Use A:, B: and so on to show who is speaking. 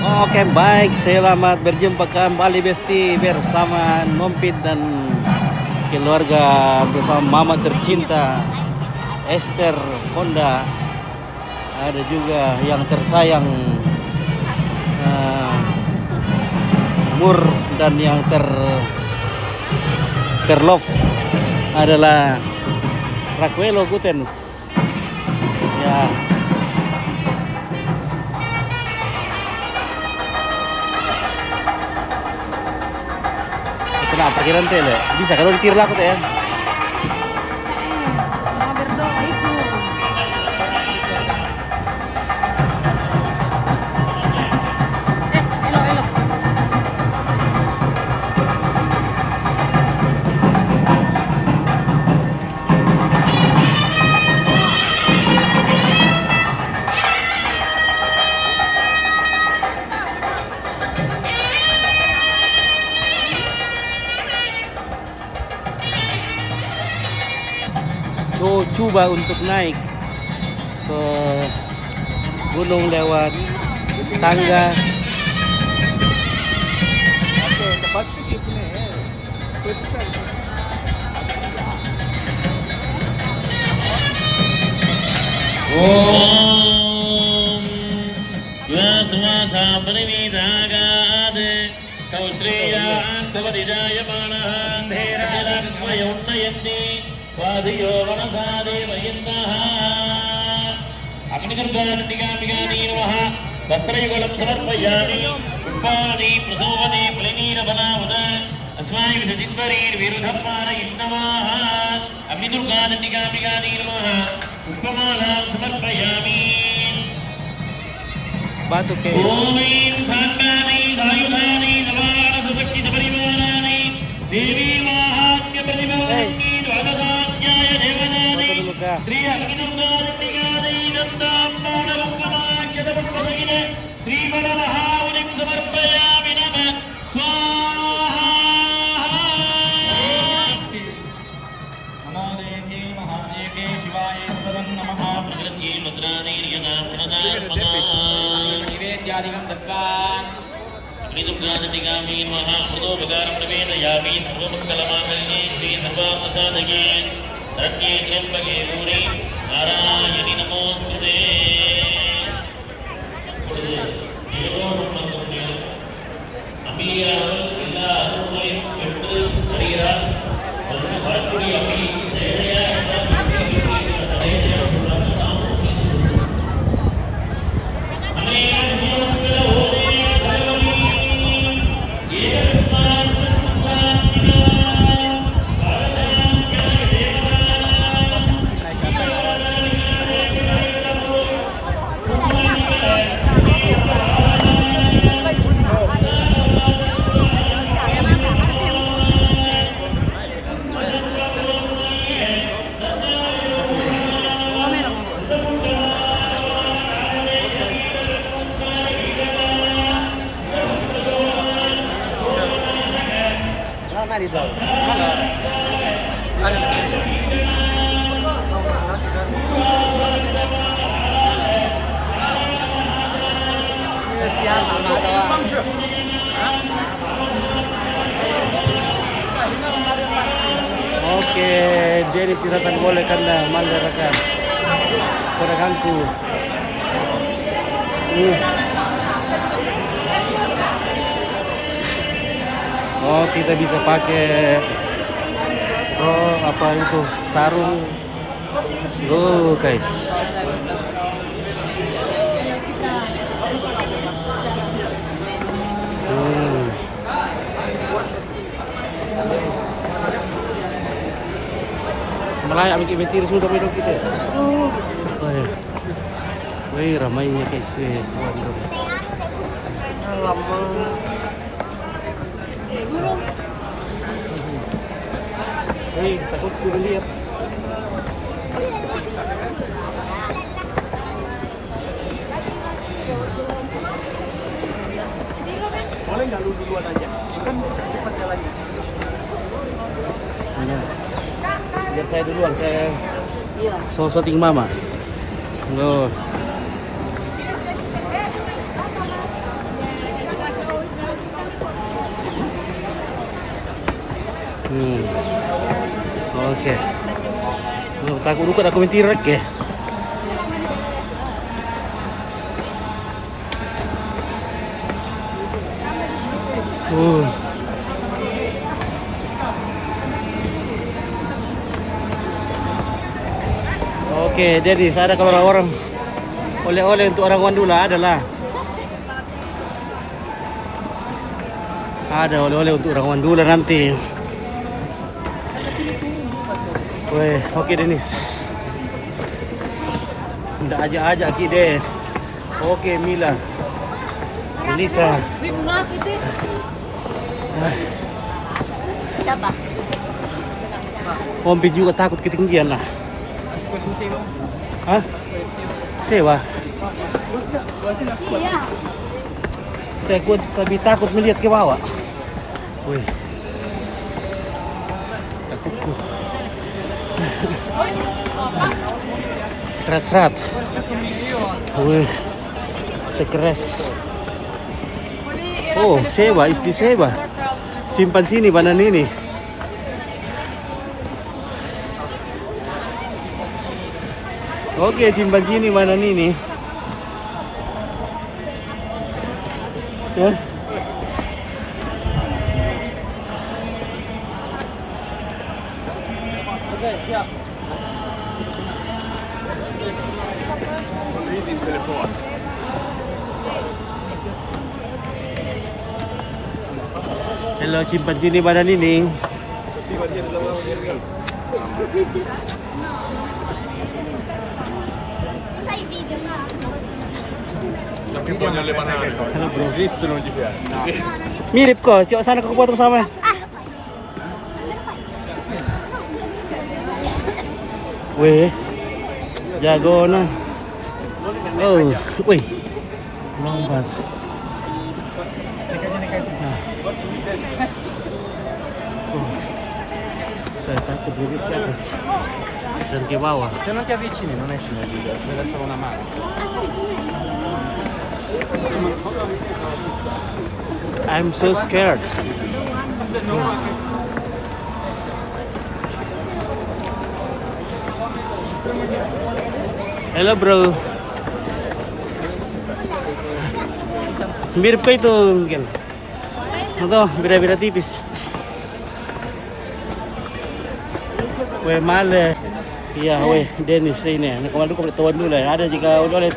A: Oke, baik, selamat berjumpa kembali Besti bersama Nompit dan keluarga bersama mama tercinta Esther Honda. Ada juga yang tersayang Mur, dan yang terlove adalah Raquelo Gutens. Ya. Kenapa parkiran tele? Bisa kalau ditir lah aku teh ya. So, coba untuk naik ke gunung lewat tangga.
B: Om Yaswasa Parividagade Kausriyan Tavadidayamanahan Hirakmaya Unnayanti Vadiyo Vanasade Vayendaha Agnigarganatikamigani Namaha Vastrayugalam Samarpayami Pushpani Prasovani Pulinira Banavada Asmai Visajitvarir Virudhammana Innamaha Agnigarganatikamigani Namaha Pushpamalam Samarpayami
A: Batu ke
B: Om Sandani Sayudhani Navagana Sasakti Parivarani Devi Mahatmya Pratibharani Dvadasanyaya Devanani Sri Agnigarganatikamigani Nandam Maunamukkamakyata Pushpasagine Sri Vanamahamunim Samarpayami Namah Swaha Namadevi Mahadevi Shivaya Sadam Namaha Prakriti Madrani Riyana Pranadam
C: Nivedyadigam Dasva
B: Agnigarganatikamigani Namaha Amruto Bhagaram Nivedayami Sarvamangalamanganye Shri Sarvarthasadhake Saranye Trambake Gauri Narayani Namostute
A: Oke, dia diceritakan boleh karena masyarakat pedaganganku. Oh, kita bisa pakai apa itu sarung. Oh, guys. Melayak bikin betir sudah minum kita. Wih, ramainya guys. Alamak. Hei, takut gue lihat. Boleh nggak lu duluan aja? Kan cepat jalannya. Biar saya duluan, saya shooting mama. Loh.
C: Oke. Takut luka dah komentir lagi. Oke, jadi ada kalau orang oleh-oleh untuk orang Wandula adalah ada oleh-oleh untuk orang Wandula nanti. Weh, oke Denis. Nggak ajak-ajak deh. Oke Mila. Elisa.
D: Siapa?
C: Pompit juga takut ketinggian lah. Hah? Sewa?
D: Iya.
C: Saya kuat tapi takut melihat ke bawah. Wih. Takutku. Serat-serat. Wih. Terkeras. Oh, sewa, isti sewa. Simpan sini banan ini. Oke, simpan sini banan ini. Ya.
A: Oke, siap. Ini telepon.
C: Hello, simpan sini badan ini.
D: Sai video ka.
A: Sappi voglio le banane.
C: Hello bro.
A: Rizzo non gli piace.
C: Mirip kok, cok sana aku potong sama. Weh, jago na. Oh, wih, lompat. Saya takut mirip ke atas dan ke bawah.
A: Se non ti avvicini non esci nel video, si vede solo una mano.
C: I'm so scared. Hello bro. Mirip kayak itu mungkin. Atau beda-beda tipis. Weh male. Iya, weh Dennis ini. Nah, kemarin komplit tuan dulu lah. Ada jika oleh